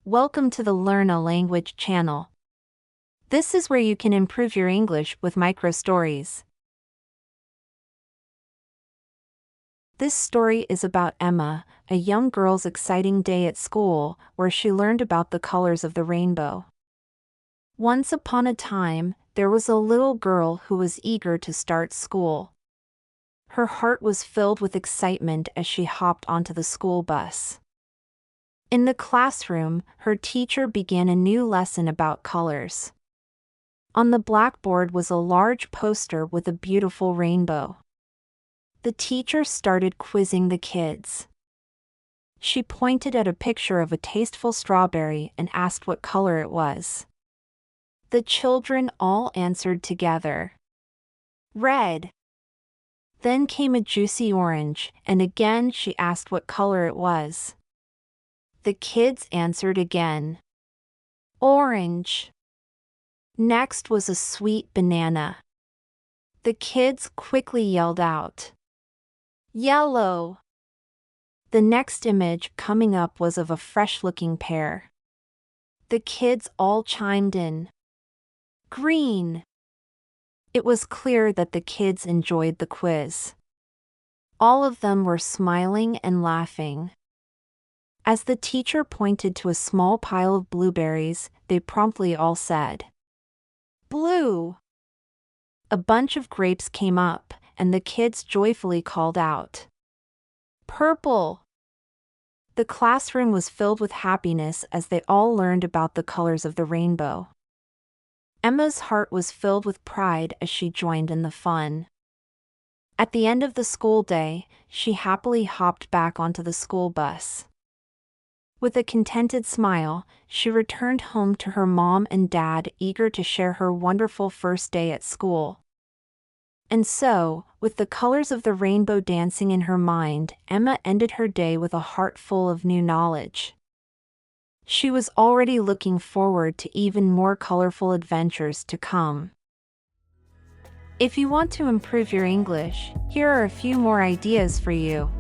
Welcome to the Learn a Language channel. This is where you can improve your English with micro stories. This story is about Emma, a young girl's exciting day at school, where she learned about the colors of the rainbow. Once upon a time, there was a little girl who was eager to start school. Her heart was filled with excitement as she hopped onto the school bus. In the classroom, her teacher began a new lesson about colors. On the blackboard was a large poster with a beautiful rainbow. The teacher started quizzing the kids. She pointed at a picture of a tasteful strawberry and asked what color it was. The children all answered together. Red. Then came a juicy orange, and again she asked what color it was. The kids answered again. Orange. Next was a sweet banana. The kids quickly yelled out. Yellow. The next image coming up was of a fresh-looking pear. The kids all chimed in. Green. It was clear that the kids enjoyed the quiz. All of them were smiling and laughing. As the teacher pointed to a small pile of blueberries, they promptly all said, Blue. A bunch of grapes came up, and the kids joyfully called out, Purple. The classroom was filled with happiness as they all learned about the colors of the rainbow. Emma's heart was filled with pride as she joined in the fun. At the end of the school day, she happily hopped back onto the school bus. With a contented smile, she returned home to her mom and dad, eager to share her wonderful first day at school. And so, with the colors of the rainbow dancing in her mind, Emma ended her day with a heart full of new knowledge. She was already looking forward to even more colorful adventures to come. If you want to improve your English, here are a few more ideas for you.